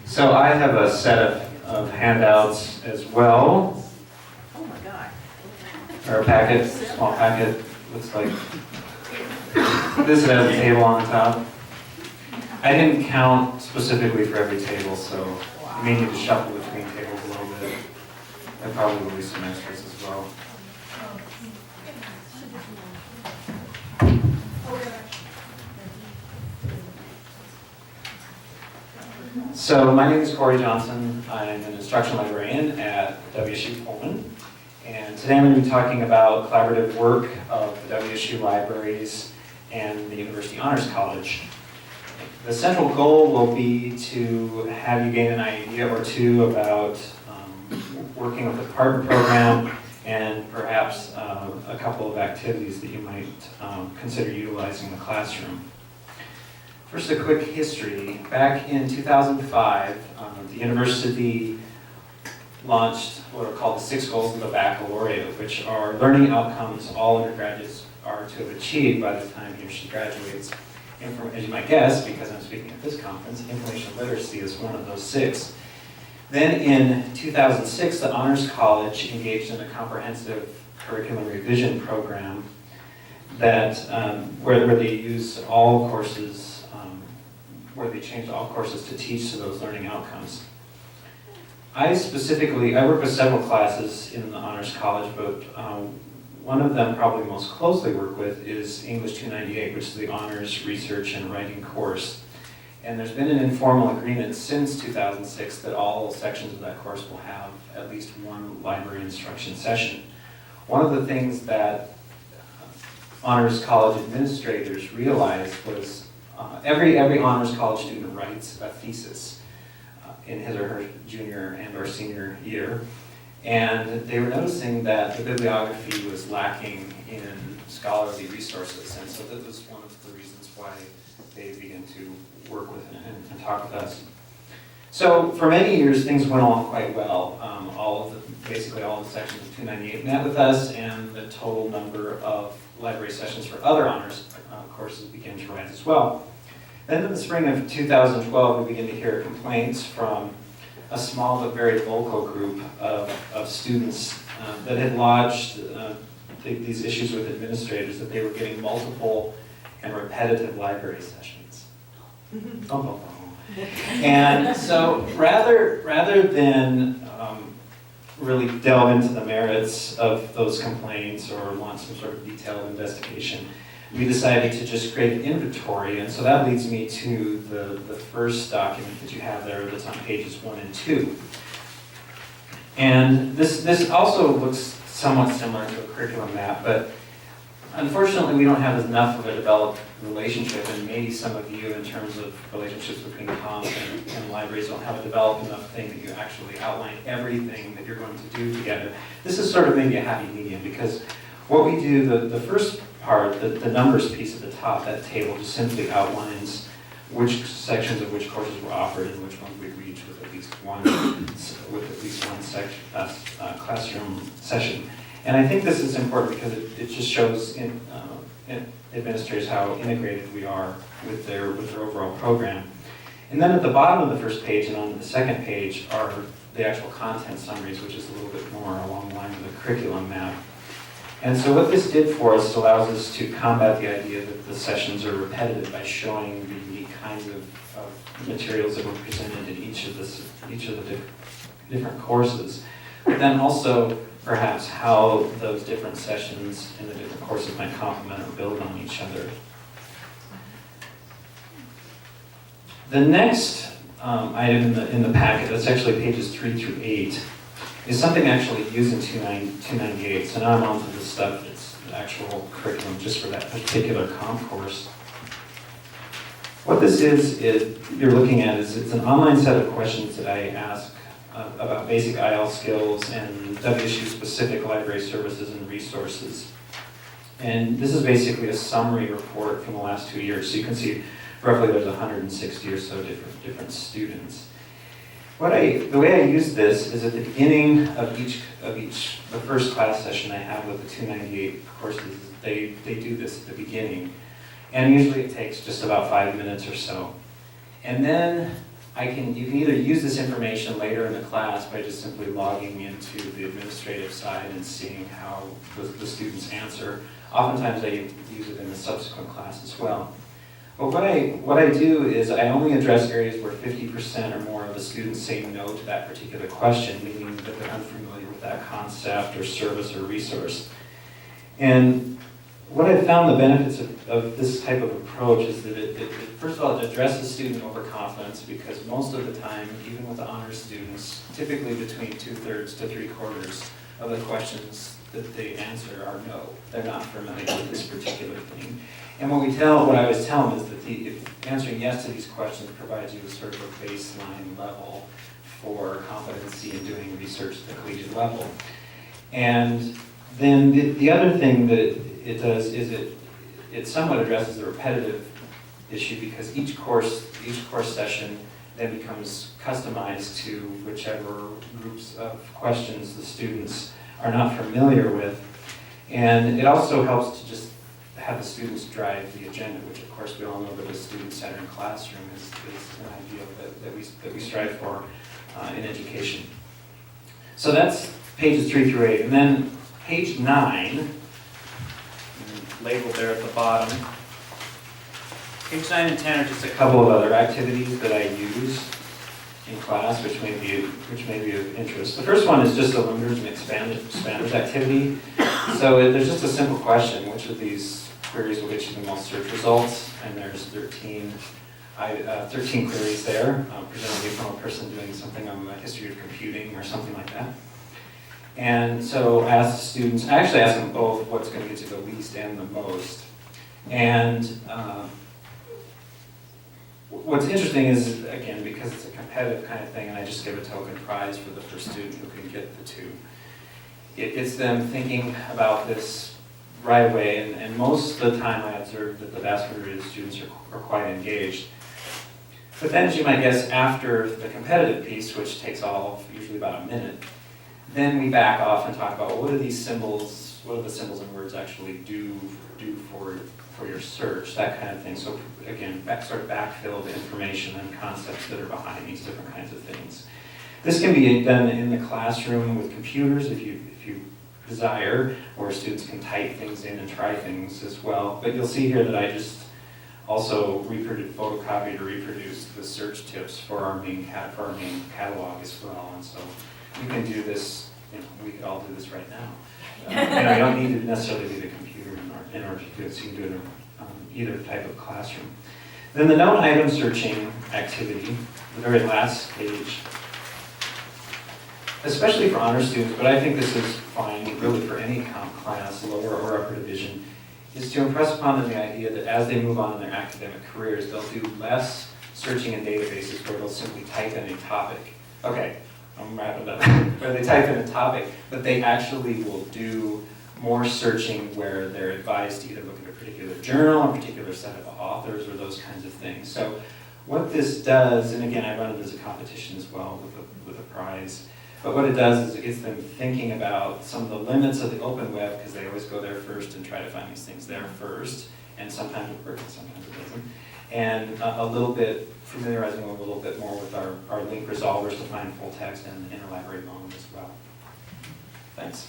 So I have a set of handouts as well. Oh my God. Or a packet, small packet, looks like this has a table on the top. I didn't count specifically for every table, so you may need to shuffle between tables a little bit. There probably will be some extras as well. So my name is Corey Johnson. I'm an instructional librarian at WSU Pullman. And today I'm going to be talking about collaborative work of the WSU libraries and the University Honors College. The central goal will be to have you gain an idea or two about working with the partner program and perhaps a couple of activities that you might consider utilizing in the classroom. First, a quick history. Back in 2005, the university launched what are called the 6 goals of the baccalaureate, which are learning outcomes all undergraduates are to have achieved by the time he or she graduates. As you might guess, because I'm speaking at this conference, information literacy is one of those 6. Then in 2006, the Honors College engaged in a comprehensive curriculum revision program that where they use all courses, where they changed all courses to teach to those learning outcomes. I work with several classes in the Honors College, but one of them probably most closely work with is English 298, which is the Honors Research and Writing course. And there's been an informal agreement since 2006 that all sections of that course will have at least one library instruction session. One of the things that Honors College administrators realized was every Honors College student writes a thesis in his or her junior and or senior year. And they were noticing that the bibliography was lacking in scholarly resources. And so that was one of the reasons why they began to work with and talk with us. So for many years, things went along quite well. Basically all of the sections of 298 met with us, and the total number of library sessions for other honors courses began to rise as well. Then in the spring of 2012, we began to hear complaints from a small but very vocal group of students that had lodged these issues with administrators, that they were getting multiple and repetitive library sessions. And so rather than really delve into the merits of those complaints or launch some sort of detailed investigation, we decided to just create an inventory. And so that leads me to the first document that you have there that's on pages 1 and 2. And this also looks somewhat similar to a curriculum map, but unfortunately we don't have enough of a developed relationship, and maybe some of you in terms of relationships between comp and libraries don't have a developed enough thing that you actually outline everything that you're going to do together. This is sort of maybe a happy medium, because what we do, the first part, the numbers piece at the top, that table just simply outlines which sections of which courses were offered and which ones we reached with at least one classroom session. And I think this is important because it just shows in administrators how integrated we are with their overall program. And then at the bottom of the first page and on the second page are the actual content summaries, which is a little bit more along the line of the curriculum map. And so what this did for us allows us to combat the idea that the sessions are repetitive by showing the unique kinds of materials that were presented in each of the different courses. But then also perhaps how those different sessions in the different courses might complement or build on each other. The next item in the packet, that's actually pages 3 through 8, is something actually used in 298. So now I'm on to the stuff that's the actual curriculum just for that particular comp course. What this is you're looking at is it's an online set of questions that I ask about basic IL skills and WSU-specific library services and resources. And this is basically a summary report from the last 2 years. So you can see roughly there's 160 or so different students. The way I use this is at the beginning of the first class session I have with the 298 courses, they do this at the beginning. And usually it takes just about 5 minutes or so. And then you can either use this information later in the class by just simply logging into the administrative side and seeing how the students answer. Oftentimes I use it in the subsequent class as well. But what I do is I only address areas where 50% or more of the students say no to that particular question, meaning that they're unfamiliar with that concept or service or resource. And what I've found the benefits of this type of approach is that it first of all, it addresses student overconfidence, because most of the time, even with the honors students, typically between 2/3 to 3/4 of the questions that they answer are no. They're not familiar with this particular thing. And what I always tell them is that if answering yes to these questions provides you with sort of a baseline level for competency in doing research at the collegiate level. And then the other thing that it does is it somewhat addresses the repetitive issue, because each course session then becomes customized to whichever groups of questions the students are not familiar with. And it also helps to just have the students drive the agenda, which of course we all know that a student-centered classroom is an ideal that we strive for in education. So that's pages 3 through 8. And then page 9, labeled there at the bottom. Page 9 and 10 are just a couple of other activities that I use in class, which may be of interest. The first one is just a learners and expanders activity. So there's just a simple question: which of these queries will get you the most search results? And there's 13 queries there, presumably from a person doing something on the history of computing or something like that. And so I asked the students, I actually asked them both what's going to get you the least and the most. And what's interesting is, again, because it's a competitive kind of thing, and I just give a token prize for the first student who can get the 2. It gets them thinking about this right away, and most of the time I observe that the vast majority of students are quite engaged. But then, as you might guess, after the competitive piece, which takes usually about a minute, then we back off and talk about, well, what do the symbols and words actually do for your search, that kind of thing. So again, sort of backfill the information and concepts that are behind these different kinds of things. This can be done in the classroom with computers if you desire, or students can type things in and try things as well. But you'll see here that I just also photocopied or reproduced the search tips for our main catalog as well. And so you can do this, we could all do this right now. You don't need to necessarily be the computer in order to do it, so you can do it in either type of classroom. Then the known item searching activity, the very last page, especially for honor students, but I think this is fine really for any comp class, lower or upper division, is to impress upon them the idea that as they move on in their academic careers, they'll do less searching in databases where they'll simply type in a topic. Okay, I'm wrapping up. Where they type in a topic, but they actually will do more searching where they're advised to either look at a particular journal, a particular set of authors, or those kinds of things. So what this does, and again, I run it as a competition as well with a prize, but what it does is it gets them thinking about some of the limits of the open web, because they always go there first and try to find these things there first, and sometimes it works and sometimes it doesn't. And a little bit, familiarizing them a little bit more with our link resolvers to find full text and interlibrary loans as well. Thanks.